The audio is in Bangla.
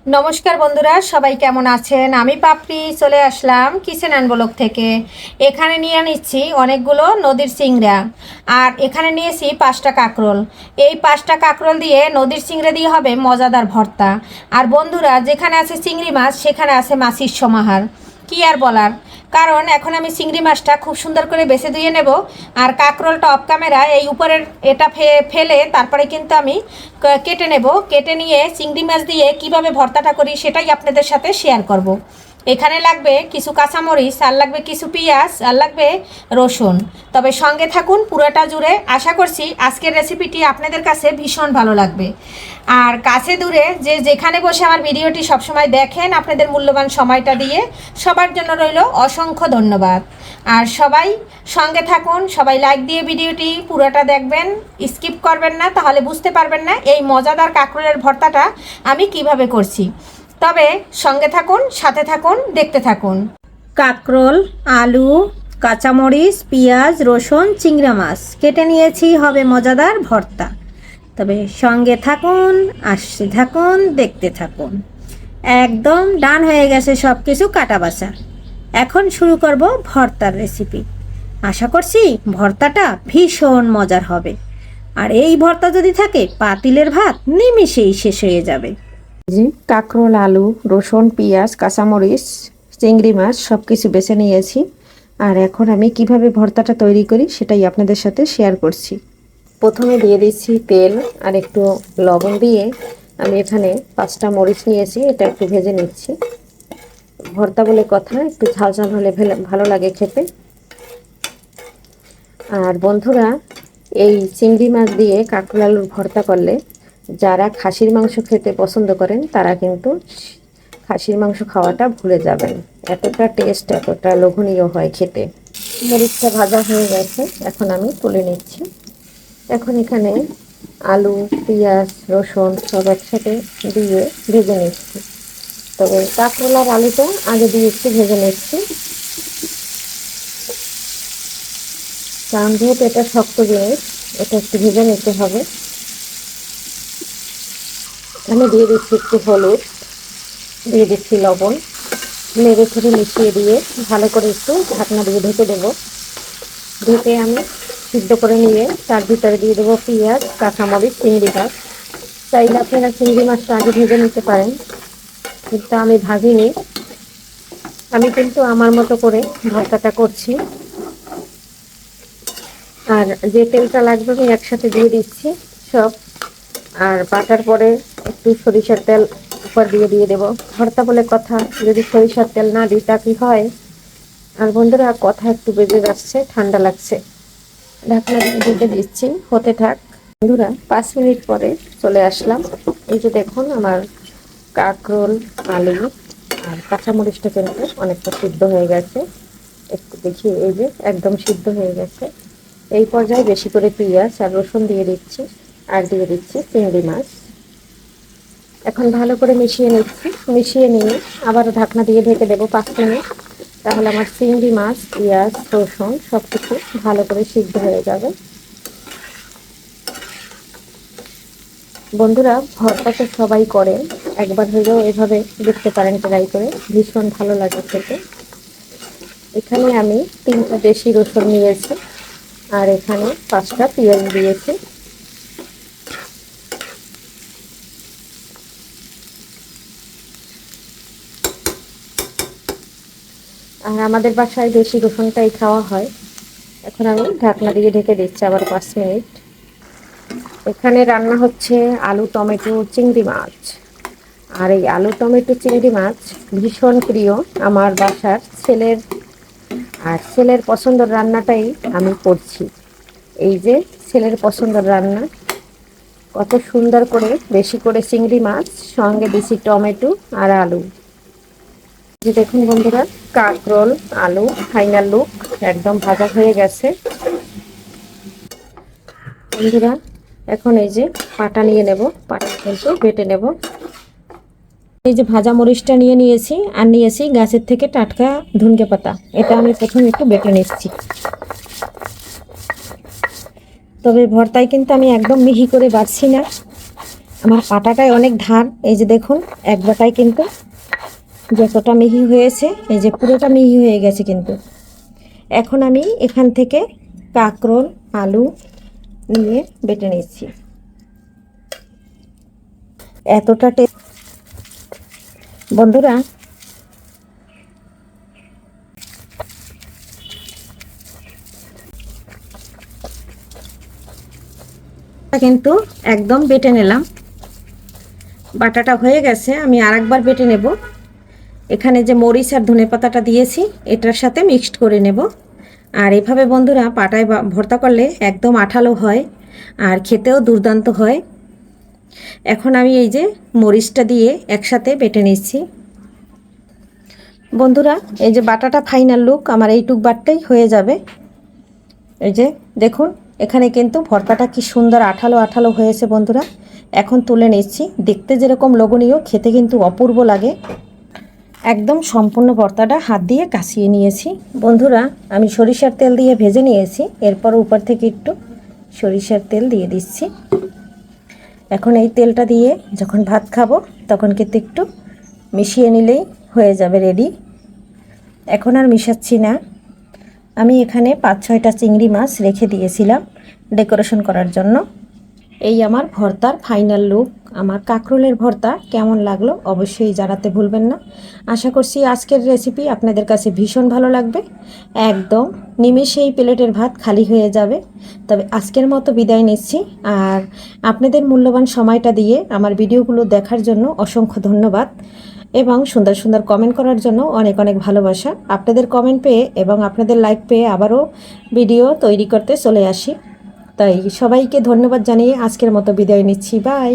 নমস্কার বন্ধুরা, সবাই কেমন আছেন? আমি পাপড়ি চলে আসলাম কিচেন অ্যান্ড ব্লগ থেকে। এখানে নিয়ে নিচ্ছি অনেকগুলো নদীর চিংড়া, আর এখানে নিয়েছি 5টা কাঁকরোল। এই 5টা কাঁকরোল দিয়ে নদীর চিংড়া দিয়ে হবে মজাদার ভর্তা। আর বন্ধুরা, যেখানে আছে চিংড়ি মাছ সেখানে আছে মাছির সমাহার। কি আর বলার, কারণ এখন আমি চিংড়ি মাছটা খুব সুন্দর করে বেছে ধুয়ে নেব। আর কাঁকরোলটা অফ ক্যামেরা এই উপরের এটা ফেলে তারপরে কিন্তু আমি কেটে নেব। কেটে নিয়ে চিংড়ি মাছ দিয়ে কিভাবে ভর্তাটা করি সেটাই আপনাদের সাথে শেয়ার করব। এখানে লাগবে কিছু কাঁচামরিচ, আর লাগবে কিছু পেঁয়াজ, আর লাগবে রসুন। তবে সঙ্গে থাকুন পুরোটা জুড়ে। আশা করছি আজকের রেসিপিটি আপনাদের কাছে ভীষণ ভালো লাগবে। আর কাছে দূরে যে যেখানে বসে আমার ভিডিওটি সবসময় দেখেন, আপনাদের মূল্যবান সময়টা দিয়ে সবার জন্য রইল অসংখ্য ধন্যবাদ। আর সবাই সঙ্গে থাকুন, সবাই লাইক দিয়ে ভিডিওটি পুরোটা দেখবেন, স্কিপ করবেন না, তাহলে বুঝতে পারবেন না এই মজাদার কাঁকরোলের ভর্তাটা আমি কিভাবে করছি। তবে সঙ্গে থাকুন, সাথে থাকুন, দেখতে থাকুন। কাঁকরোল, আলু, কাঁচামরিচ, পেঁয়াজ, রসুন, চিংড়া মাছ কেটে নিয়েছি, হবে মজাদার ভর্তা। তবে সঙ্গে থাকুন, আসতে থাকুন, দেখতে থাকুন। একদম ডান হয়ে গেছে সব কিছু কাটা বাছা। এখন শুরু করব ভর্তার রেসিপি। আশা করছি ভর্তাটা ভীষণ মজার হবে। আর এই ভর্তা যদি থাকে, পাতিলের ভাত নিমিষেই শেষ হয়ে যাবে। যে কাঁকরোল, আলু, রসুন, পেঁয়াজ, কাঁচামরিচ, চিংড়ি মাছ সব কিছু বেছে নিয়েছি। আর এখন আমি কিভাবে ভর্তাটা তৈরি করি সেটাই আপনাদের সাথে শেয়ার করছি। প্রথমে দিয়ে দিচ্ছি তেল, আর একটু লবণ দিয়ে আমি এখানে 5টা মরিচ নিয়েছি, এটা একটু ভেজে নিচ্ছি। ভর্তা বলে কথা, একটু ঝাল ঝাল হলে ভালো লাগে খেতে। আর বন্ধুরা, এই চিংড়ি মাছ দিয়ে কাঁকরোল আলুর ভর্তা করলে যারা খাসির মাংস খেতে পছন্দ করেন তারা কিন্তু খাসির মাংস খাওয়াটা ভুলে যাবেন। এতটা টেস্ট, এতটা লোভনীয় হয় খেতে। মরিচটা ভাজা হয়ে গেছে, এখন আমি তুলে নিচ্ছি। এখন এখানে আলু, পেঁয়াজ, রসুন সব একসাথে দিয়ে ভেজে নিচ্ছি। তবে কাঁকরোল আর আলুটা আগে দিয়ে একটু ভেজে নিচ্ছি, কারণ যেহেতু এটা শক্ত জিনিস, এটা একটু ভেজে নিতে হবে। এখানে দিয়ে দিচ্ছি একটু হলুদ, দিয়ে দিচ্ছি লবণ, নেড়ে ছেড়ে মিশিয়ে দিয়ে ভালো করে একটু ঢাকনা দিয়ে ঢেকে দেবো। ঢেকে আমি সিদ্ধ করে নিয়ে তার ভিতরে দিয়ে দেবো পেঁয়াজ, কাঁচামরিচ, চিংড়ি মাছ। চাইলে আপনারা চিংড়ি মাছটা আগে ভেজে নিতে পারেন, কিন্তু আমি ভাজিনি। আমি কিন্তু আমার মতো করে ভর্তাটা করছি। আর যে তেলটা লাগবে আমি একসাথে দিয়ে দিচ্ছি সব। আর বাটার পরে একটু সরিষার তেল উপর দিয়ে দেবো। ভর্তা বলে কথা, যদি সরিষার তেল না দিই তা কি হয়। আর বন্ধুরা, কথা একটু বেজে যাচ্ছে, ঠান্ডা লাগছে। ঢাকনা দিয়ে দিচ্ছি, হতে থাক। বন্ধুরা, 5 মিনিট পরে চলে আসলাম। এই যে দেখুন, আমার কাঁকরোল, আলু আর কাঁচামরিচটা কিন্তু অনেকটা সিদ্ধ হয়ে গেছে। একটু দেখি, এই যে একদম সিদ্ধ হয়ে গেছে। এই পর্যায়ে বেশি করে পেঁয়াজ আর রসুন দিয়ে দিচ্ছি, আর দিয়ে দিচ্ছি চিংড়ি মাছ। এখন ভালো করে মিশিয়ে নিচ্ছি। মিশিয়ে নিয়ে আবার ঢাকনা দিয়ে ঢেকে দেবো 5 মিনিট। তাহলে আমার চিংড়ি মাছ, পেঁয়াজ, রসুন সব কিছু ভালো করে সিদ্ধ হয়ে যাবে। বন্ধুরা, ভর্তা তো সবাই করে, একবার হলেও এভাবে দেখতে পারেন ট্রাই করে, ভীষণ ভালো লাগে খেতে। এখানে আমি 3টা দেশি রসুন নিয়েছি, আর এখানে 5টা পেঁয়াজ দিয়েছি। আর আমাদের বাসায় দেশি রসুনটাই খাওয়া হয়। এখন আমি ঢাকনা দিয়ে ঢেকে দিচ্ছি আবার 5 মিনিট। এখানে রান্না হচ্ছে আলু, টমেটো, চিংড়ি মাছ। আর এই আলু, টমেটো, চিংড়ি মাছ ভীষণ প্রিয় আমার বাসার ছেলের। আর ছেলের পছন্দের রান্নাটাই আমি করছি। এই যে ছেলের পছন্দের রান্না, কত সুন্দর করে বেশি করে চিংড়ি মাছ, সঙ্গে দিচ্ছি টমেটো আর আলু। যে দেখুন বন্ধুরা, কাঁকরোল, আলু ফাইনাল লুক, একদম ভাজা হয়ে গেছে। বন্ধুরা, এখন এই যে পাটা নিয়ে নেব, পাটা কিন্তু বেটে নেব। এই যে ভাজা মরিচটা নিয়েছি, আর নিয়েছি গাছের থেকে টাটকা ধনিয়া পাতা। এটা আমি প্রথমে একটু বেটে নিচ্ছি। তবে ভর্তায় কিন্তু আমি একদম মিহি করে বাটছি না, আমার পাটাটায় অনেক ধার, এই যে দেখুন এক বাটায় কিন্তু যতটা মিহি হয়েছে, এই যে পুরোটা মিহি হয়ে গেছে কিন্তু। এখন আমি এখান থেকে কাঁকরোল আলু নিয়ে বেটে নিচ্ছি। এতটা বন্ধুরা কিন্তু একদম বেটে নিলাম, বাটাটা হয়ে গেছে। আমি আরেকবার বেটে নেব। এখানে যে মরিচ আর ধনেপাতাটা দিয়েছি এটার সাথে মিক্সড করে নেব। আর এভাবে বন্ধুরা পাটায় ভর্তা করলে একদম আঠালো হয় আর খেতেও দুর্দান্ত হয়। এখন আমি এই যে মরিচটা দিয়ে একসাথে বেটে নিচ্ছি। বন্ধুরা এই যে বাটাটা ফাইনাল লুক আমার এইটুক বাটটাই হয়ে যাবে। এই যে দেখুন এখানে কিন্তু ভর্তাটা কি সুন্দর আঠালো আঠালো হয়েছে বন্ধুরা। এখন তুলে নিচ্ছি। দেখতে যেরকম লোভনীয়, খেতে কিন্তু অপূর্ব লাগে। একদম সম্পূর্ণ ভর্তাটা হাত দিয়ে কাছিয়ে নিয়েছি। বন্ধুরা আমি সরিষার তেল দিয়ে ভেজে নিয়েছি, এরপর উপর থেকে একটু সরিষার তেল দিয়ে দিচ্ছি। এখন এই তেলটা দিয়ে যখন ভাত খাবো তখন কিন্তু একটু মিশিয়ে নিলেই হয়ে যাবে রেডি। এখন আর মিশাচ্ছি না। আমি এখানে 5-6টা চিংড়ি মাছ রেখে দিয়েছিলাম ডেকোরেশন করার জন্য। এই আমার ভর্তার ফাইনাল লুক। আমার কাঁকরোলের ভর্তা কেমন লাগলো অবশ্যই জানাতে ভুলবেন না। আশা করছি আজকের রেসিপি আপনাদের কাছে ভীষণ ভালো লাগবে। একদম নিমেষেই প্লেটের ভাত খালি হয়ে যাবে। তবে আজকের মতো বিদায় নিচ্ছি। আর আপনাদের মূল্যবান সময়টা দিয়ে আমার ভিডিওগুলো দেখার জন্য অসংখ্য ধন্যবাদ এবং সুন্দর সুন্দর কমেন্ট করার জন্য অনেক অনেক ভালোবাসা। আপনাদের কমেন্ট পেয়ে এবং আপনাদের লাইক পেয়ে আবারও ভিডিও তৈরি করতে চলে আসি। তাই সবাইকে ধন্যবাদ জানিয়ে আজকের মতো বিদায় নিচ্ছি। বাই।